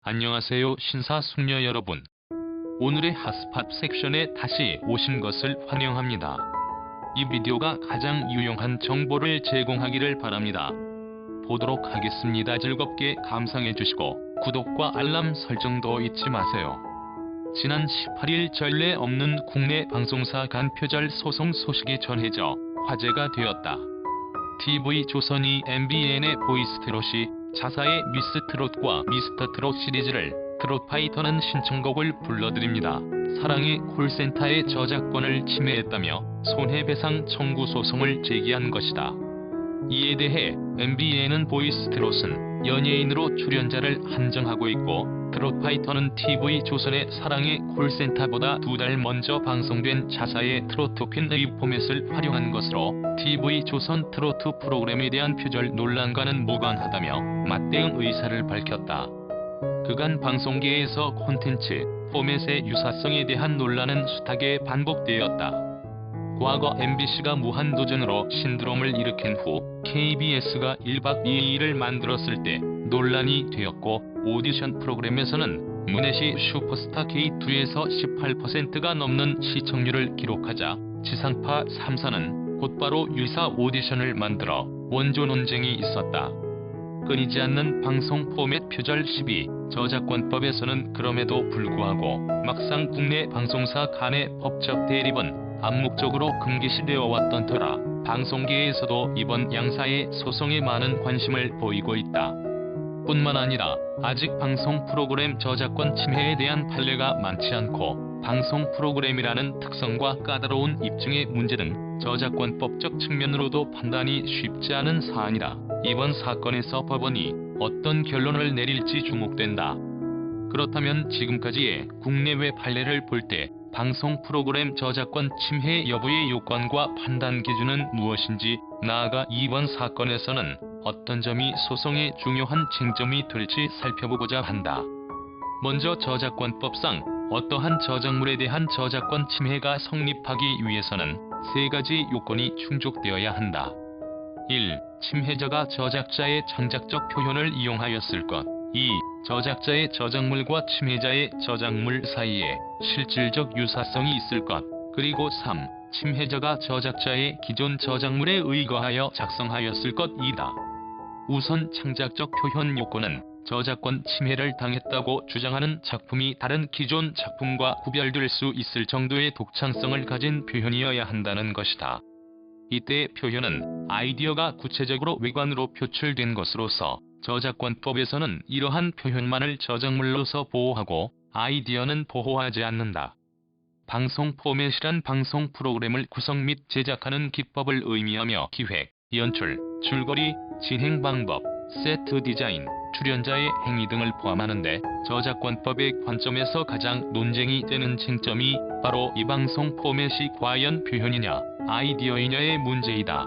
안녕하세요 신사숙녀 여러분. 오늘의 핫스팟 섹션에 다시 오신 것을 환영합니다. 이 비디오가 가장 유용한 정보를 제공하기를 바랍니다. 보도록 하겠습니다. 즐겁게 감상해주시고 구독과 알람 설정도 잊지 마세요. 지난 18일 전례 없는 국내 방송사 간 표절 소송 소식이 전해져 화제가 되었다. TV조선이 MBN의 보이스트롯이 자사의 미스트롯과 미스터트롯 시리즈를 트롯파이터는 신청곡을 불러드립니다. 사랑의 콜센터의 저작권을 침해했다며 손해배상 청구 소송을 제기한 것이다. 이에 대해 MBN은 보이스트롯은 연예인으로 출연자를 한정하고 있고 트롯파이터는 TV조선의 사랑의 콜센터보다 2달 먼저 방송된 자사의 트로트 퀸의 포맷을 활용한 것으로 TV조선 트로트 프로그램에 대한 표절 논란과는 무관하다며 맞대응 의사를 밝혔다. 그간 방송계에서 콘텐츠, 포맷의 유사성에 대한 논란은 숱하게 반복되었다. 과거 MBC가 무한도전으로 신드롬을 일으킨 후 KBS가 1박 2일을 만들었을 때 논란이 되었고, 오디션 프로그램에서는 문혜시 슈퍼스타 K2에서 18%가 넘는 시청률을 기록하자 지상파 3사는 곧바로 유사 오디션을 만들어 원조 논쟁이 있었다. 끊이지 않는 방송 포맷 표절 시비. 저작권법에서는 그럼에도 불구하고 막상 국내 방송사 간의 법적 대립은 암묵적으로 금기시되어 왔던 터라 방송계에서도 이번 양사의 소송에 많은 관심을 보이고 있다. 뿐만 아니라 아직 방송 프로그램 저작권 침해에 대한 판례가 많지 않고 방송 프로그램이라는 특성과 까다로운 입증의 문제 등 저작권법적 측면으로도 판단이 쉽지 않은 사안이라 이번 사건에서 법원이 어떤 결론을 내릴지 주목된다. 그렇다면 지금까지의 국내외 판례를 볼 때 방송 프로그램 저작권 침해 여부의 요건과 판단 기준은 무엇인지, 나아가 이번 사건에서는 어떤 점이 소송의 중요한 쟁점이 될지 살펴보고자 한다. 먼저 저작권법상 어떠한 저작물에 대한 저작권 침해가 성립하기 위해서는 3가지 요건이 충족되어야 한다. 1. 침해자가 저작자의 창작적 표현을 이용하였을 것. 2. 저작자의 저작물과 침해자의 저작물 사이에 실질적 유사성이 있을 것. 그리고 3. 침해자가 저작자의 기존 저작물에 의거하여 작성하였을 것이다. 우선 창작적 표현 요건은 저작권 침해를 당했다고 주장하는 작품이 다른 기존 작품과 구별될 수 있을 정도의 독창성을 가진 표현이어야 한다는 것이다. 이때 표현은 아이디어가 구체적으로 외관으로 표출된 것으로서 저작권법에서는 이러한 표현만을 저작물로서 보호하고 아이디어는 보호하지 않는다. 방송 포맷이란 방송 프로그램을 구성 및 제작하는 기법을 의미하며 기획, 연출, 줄거리, 진행 방법, 세트 디자인, 출연자의 행위 등을 포함하는데 저작권법의 관점에서 가장 논쟁이 되는 쟁점이 바로 이 방송 포맷이 과연 표현이냐, 아이디어이냐의 문제이다.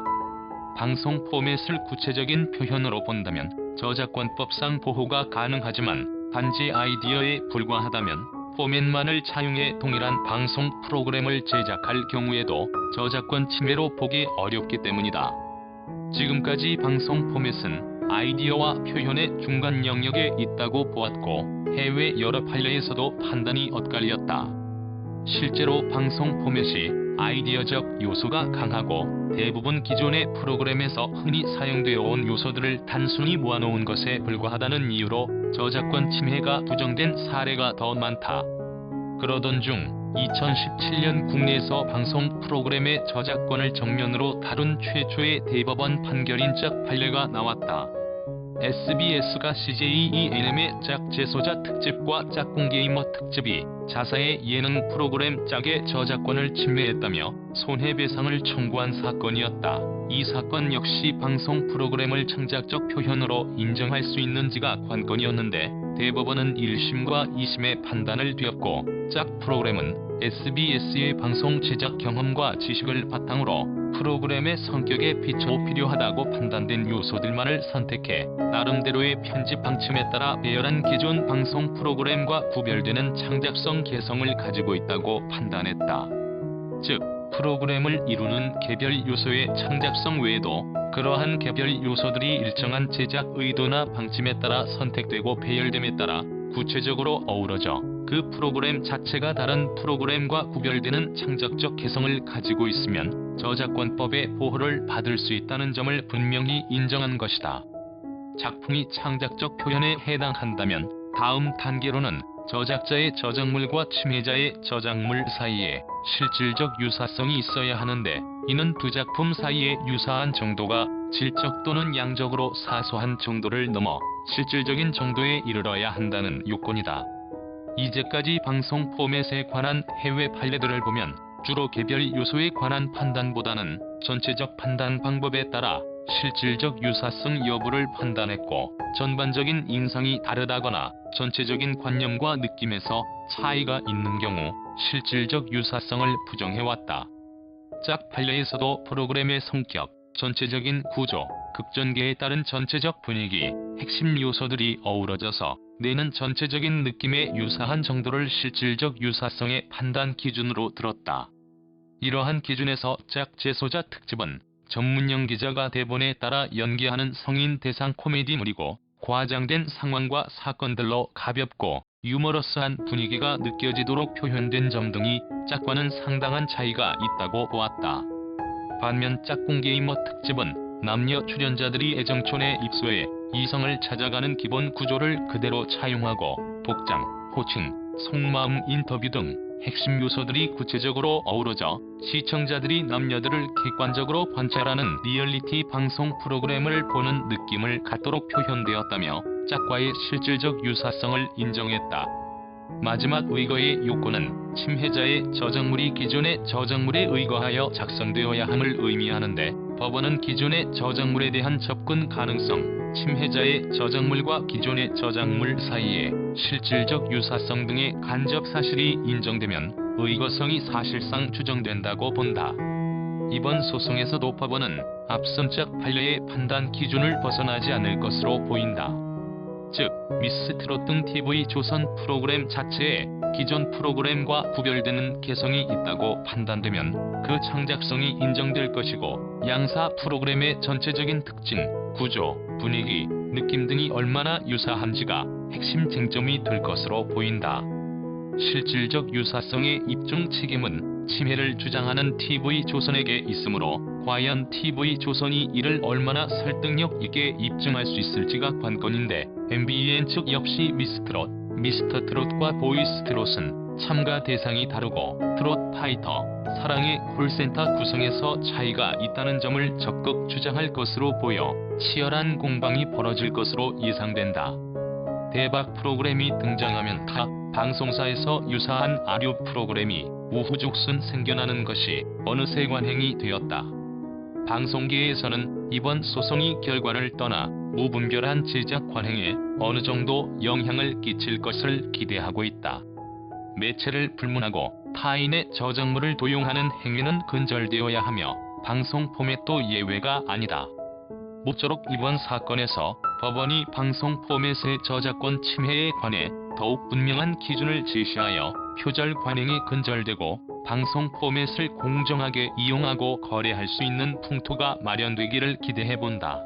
방송 포맷을 구체적인 표현으로 본다면 저작권법상 보호가 가능하지만 단지 아이디어에 불과하다면 포맷만을 차용해 동일한 방송 프로그램을 제작할 경우에도 저작권 침해로 보기 어렵기 때문이다. 지금까지 방송 포맷은 아이디어와 표현의 중간 영역에 있다고 보았고 해외 여러 판례에서도 판단이 엇갈렸다. 실제로 방송 포맷이 아이디어적 요소가 강하고 대부분 기존의 프로그램에서 흔히 사용되어 온 요소들을 단순히 모아놓은 것에 불과하다는 이유로 저작권 침해가 부정된 사례가 더 많다. 그러던 중 2017년 국내에서 방송 프로그램의 저작권을 정면으로 다룬 최초의 대법원 판결인적 판례가 나왔다. SBS가 CJENM의 짝 재소자 특집과 짝꿍 게이머 특집이 자사의 예능 프로그램 짝의 저작권을 침해했다며 손해배상을 청구한 사건이었다. 이 사건 역시 방송 프로그램을 창작적 표현으로 인정할 수 있는지가 관건이었는데 대법원은 1심과 2심의 판단을 뒤엎고 짝 프로그램은 SBS의 방송 제작 경험과 지식을 바탕으로 프로그램의 성격에 비춰 필요하다고 판단된 요소들만을 선택해 나름대로의 편집 방침에 따라 배열한 기존 방송 프로그램과 구별되는 창작성 개성을 가지고 있다고 판단했다. 즉, 프로그램을 이루는 개별 요소의 창작성 외에도 그러한 개별 요소들이 일정한 제작 의도나 방침에 따라 선택되고 배열됨에 따라 구체적으로 어우러져 그 프로그램 자체가 다른 프로그램과 구별되는 창작적 개성을 가지고 있으면 저작권법의 보호를 받을 수 있다는 점을 분명히 인정한 것이다. 작품이 창작적 표현에 해당한다면 다음 단계로는 저작자의 저작물과 침해자의 저작물 사이에 실질적 유사성이 있어야 하는데, 이는 두 작품 사이의 유사한 정도가 질적 또는 양적으로 사소한 정도를 넘어 실질적인 정도에 이르러야 한다는 요건이다. 이제까지 방송 포맷에 관한 해외 판례들을 보면 주로 개별 요소에 관한 판단보다는 전체적 판단 방법에 따라 실질적 유사성 여부를 판단했고, 전반적인 인상이 다르다거나 전체적인 관념과 느낌에서 차이가 있는 경우 실질적 유사성을 부정해왔다. 짝 판례에서도 프로그램의 성격, 전체적인 구조, 극전개에 따른 전체적 분위기, 핵심 요소들이 어우러져서 내는 전체적인 느낌의 유사한 정도를 실질적 유사성의 판단 기준으로 들었다. 이러한 기준에서 짝 재소자 특집은 전문 연기자가 대본에 따라 연기하는 성인 대상 코미디물이고, 과장된 상황과 사건들로 가볍고 유머러스한 분위기가 느껴지도록 표현된 점 등이 짝과는 상당한 차이가 있다고 보았다. 반면 짝꿍 게이머 특집은 남녀 출연자들이 애정촌에 입소해 이성을 찾아가는 기본 구조를 그대로 차용하고 복장, 호칭, 속마음 인터뷰 등 핵심 요소들이 구체적으로 어우러져 시청자들이 남녀들을 객관적으로 관찰하는 리얼리티 방송 프로그램을 보는 느낌을 갖도록 표현되었다며 짝과의 실질적 유사성을 인정했다. 마지막 의거의 요건은 침해자의 저작물이 기존의 저작물에 의거하여 작성되어야 함을 의미하는데, 법원은 기존의 저작물에 대한 접근 가능성, 침해자의 저작물과 기존의 저작물 사이에 실질적 유사성 등의 간접 사실이 인정되면 의거성이 사실상 추정된다고 본다. 이번 소송에서도 법원은 앞선 짝 판례의 판단 기준을 벗어나지 않을 것으로 보인다. 즉, 미스트롯 등 TV조선 프로그램 자체에 기존 프로그램과 구별되는 개성이 있다고 판단되면 그 창작성이 인정될 것이고, 양사 프로그램의 전체적인 특징, 구조, 분위기, 느낌 등이 얼마나 유사한지가 핵심 쟁점이 될 것으로 보인다. 실질적 유사성의 입증 책임은 침해를 주장하는 TV조선에게 있으므로 과연 TV조선이 이를 얼마나 설득력 있게 입증할 수 있을지가 관건인데, MBN 측 역시 미스트롯, 미스터트롯과 보이스트롯은 참가 대상이 다르고 트롯 파이터, 사랑의 콜센터 구성에서 차이가 있다는 점을 적극 주장할 것으로 보여 치열한 공방이 벌어질 것으로 예상된다. 대박 프로그램이 등장하면 타 방송사에서 유사한 아류 프로그램이 우후죽순 생겨나는 것이 어느새 관행이 되었다. 방송계에서는 이번 소송이 결과를 떠나 무분별한 제작 관행에 어느 정도 영향을 끼칠 것을 기대하고 있다. 매체를 불문하고 타인의 저작물을 도용하는 행위는 근절되어야 하며 방송 포맷도 예외가 아니다. 모쪼록 이번 사건에서 법원이 방송 포맷의 저작권 침해에 관해 더욱 분명한 기준을 제시하여 표절 관행이 근절되고 방송 포맷을 공정하게 이용하고 거래할 수 있는 풍토가 마련되기를 기대해본다.